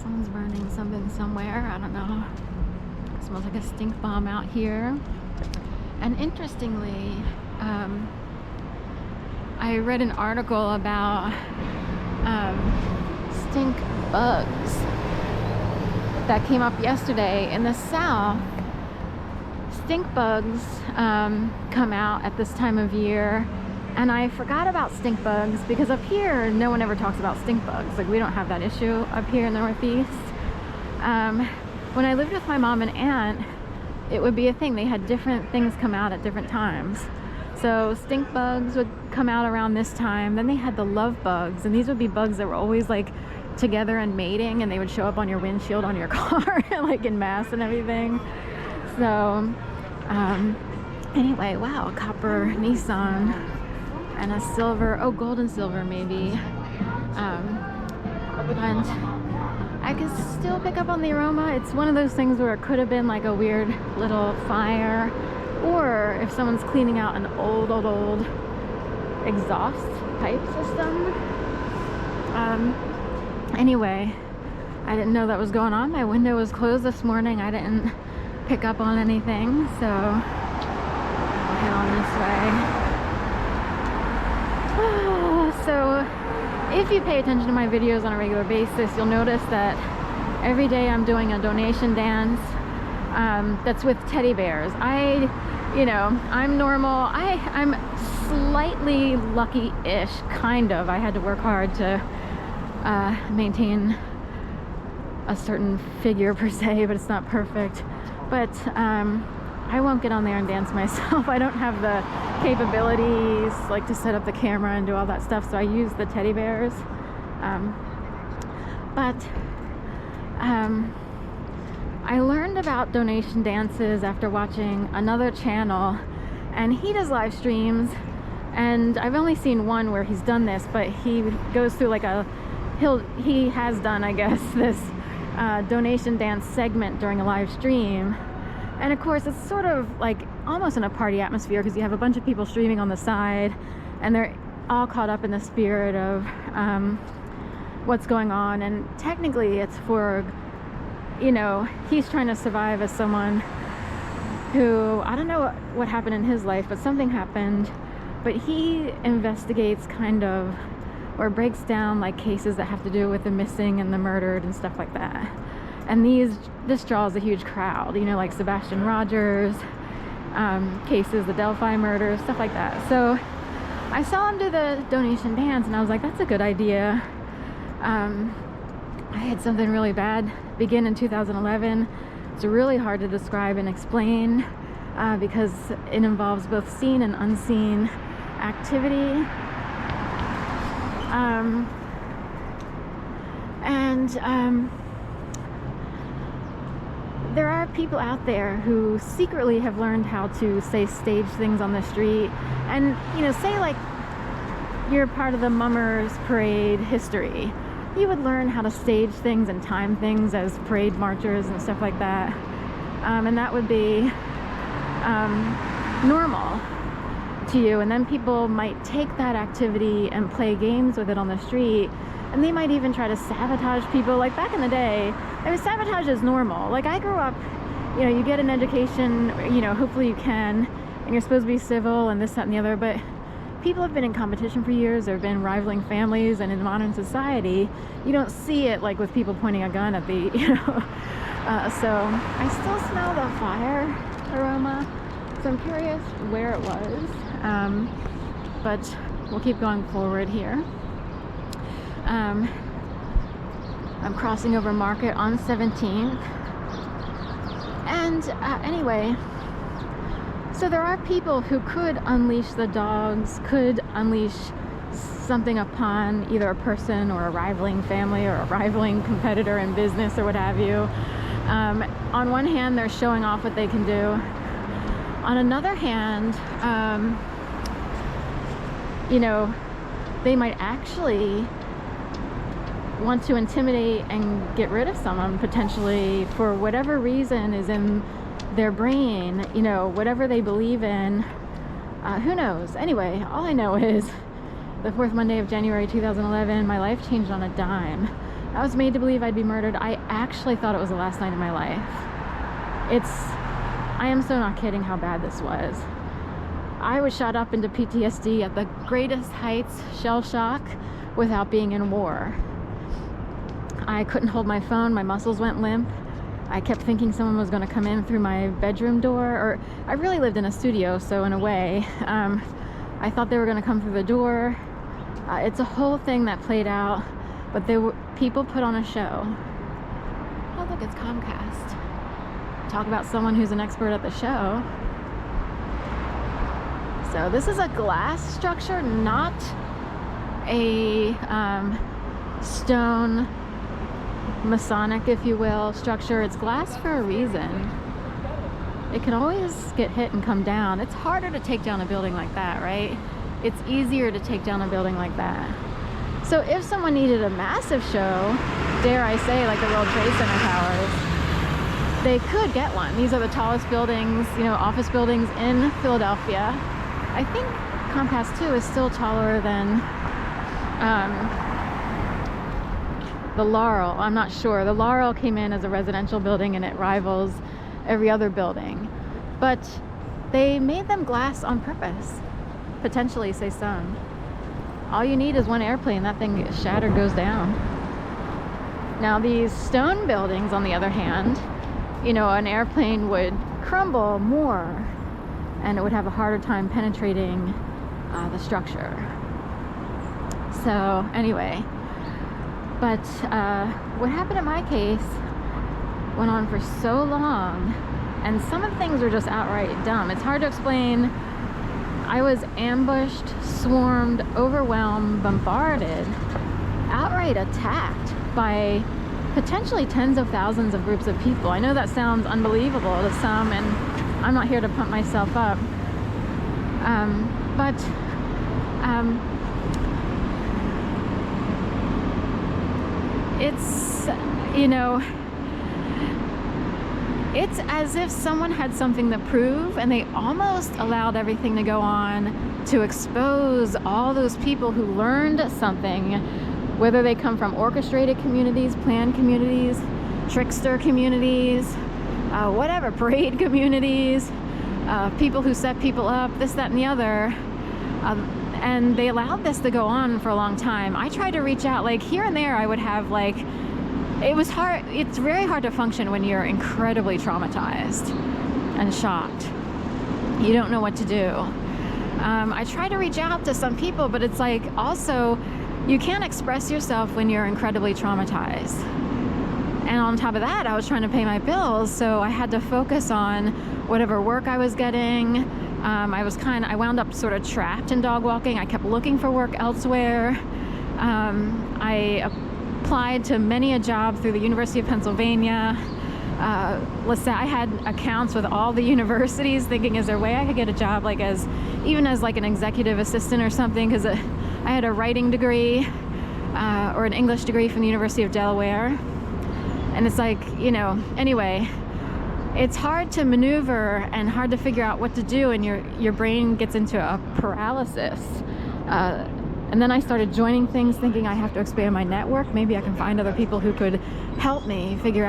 Someone's burning something somewhere. I don't know. It smells like a stink bomb out here. And interestingly, I read an article about stink bugs that came up yesterday in the South. Stink bugs come out at this time of year, and I forgot about stink bugs because up here no one ever talks about stink bugs. Like, we don't have that issue up here in the Northeast. When I lived with my mom and aunt, it would be a thing. They had different things come out at different times. So stink bugs would come out around this time. Then they had the love bugs, and these would be bugs that were always like together and mating, and they would show up on your windshield on your car like in mass and everything. So anyway, wow, a copper Nissan and a silver, oh, gold and silver maybe. And I can still pick up on the aroma. It's one of those things where it could have been like a weird little fire, or if someone's cleaning out an old exhaust pipe system. Anyway, I didn't know that was going on. My window was closed this morning. I didn't pick up on anything, so I'll head on this way. So if you pay attention to my videos on a regular basis, you'll notice that every day I'm doing a donation dance that's with teddy bears. I'm normal. I'm slightly lucky-ish, kind of. I had to work hard to maintain a certain figure per se, but it's not perfect. But I won't get on there and dance myself. I don't have the capabilities like to set up the camera and do all that stuff, so I use the teddy bears. I learned about donation dances after watching another channel, and he does live streams, and I've only seen one where he's done this, but he goes through like he has done, I guess, this donation dance segment during a live stream. And of course it's sort of like almost in a party atmosphere, because you have a bunch of people streaming on the side, and they're all caught up in the spirit of what's going on. And technically it's for, he's trying to survive as someone who, I don't know what happened in his life, but something happened. But he investigates kind of, or breaks down like cases that have to do with the missing and the murdered and stuff like that. And this draws a huge crowd, like Sebastian Rogers cases, the Delphi murder, stuff like that. So I saw him do the donation dance, and I was like, that's a good idea. I had something really bad begin in 2011. It's really hard to describe and explain because it involves both seen and unseen activity. There are people out there who secretly have learned how to, say, stage things on the street. And, say like you're part of the Mummers Parade history. You would learn how to stage things and time things as parade marchers and stuff like that. And that would be normal to you. And then people might take that activity and play games with it on the street. And they might even try to sabotage people. Like back in the day, sabotage is normal. Like I grew up, you get an education, hopefully you can, and you're supposed to be civil and this, that, and the other, but people have been in competition for years. There have been rivaling families, and in modern society, you don't see it like with people pointing a gun at the, so I still smell the fire aroma, so I'm curious where it was, but we'll keep going forward here. I'm crossing over Market on 17th, and anyway, so there are people who could unleash the dogs, could unleash something upon either a person or a rivaling family or a rivaling competitor in business or what have you. On one hand, they're showing off what they can do. On another hand, they might actually want to intimidate and get rid of someone potentially for whatever reason is in their brain, whatever they believe in. Who knows? Anyway, all I know is the fourth Monday of January 2011, my life changed on a dime. I was made to believe I'd be murdered. I actually thought it was the last night of my life. I am so not kidding how bad this was. I was shot up into PTSD at the greatest heights, shell shock, without being in war. I couldn't hold my phone, my muscles went limp. I kept thinking someone was going to come in through my bedroom door, or I really lived in a studio, so in a way, I thought they were going to come through the door. It's a whole thing that played out, but people put on a show. Oh look, it's Comcast. Talk about someone who's an expert at the show. So this is a glass structure, not a stone Masonic, if you will, structure. It's glass for a reason. It can always get hit and come down. It's harder to take down a building like that, right? It's easier to take down a building like that. So if someone needed a massive show, dare I say, like the World Trade Center towers, they could get one. These are the tallest buildings, you know, office buildings in Philadelphia. I think Comcast 2 is still taller than the Laurel. I'm not sure. The Laurel came in as a residential building and it rivals every other building. But they made them glass on purpose. Potentially, say some. All you need is one airplane. That thing gets shattered, goes down. Now these stone buildings, on the other hand, you know, an airplane would crumble more and it would have a harder time penetrating the structure. So anyway, but what happened in my case went on for so long, and some of the things were just outright dumb. It's hard to explain. I was ambushed, swarmed, overwhelmed, bombarded, outright attacked by potentially tens of thousands of groups of people. I know that sounds unbelievable to some, and I'm not here to pump myself up. But it's, you know, it's as if someone had something to prove and they almost allowed everything to go on to expose all those people who learned something, whether they come from orchestrated communities, planned communities, trickster communities, whatever, parade communities, people who set people up, this, that, and the other. And they allowed this to go on for a long time. I tried to reach out, like here and there I would have like, it was hard, it's very hard to function when you're incredibly traumatized and shocked. You don't know what to do. I tried to reach out to some people, but it's like also, you can't express yourself when you're incredibly traumatized. And on top of that, I was trying to pay my bills, so I had to focus on whatever work I was getting. I wound up sort of trapped in dog walking. I kept looking for work elsewhere. I applied to many a job through the University of Pennsylvania. I had accounts with all the universities, thinking, is there a way I could get a job like even as like an executive assistant or something, because I had a writing degree or an English degree from the University of Delaware. And it's like, you know, anyway, it's hard to maneuver and hard to figure out what to do, and your brain gets into a paralysis. And then I started joining things thinking I have to expand my network. Maybe I can find other people who could help me figure out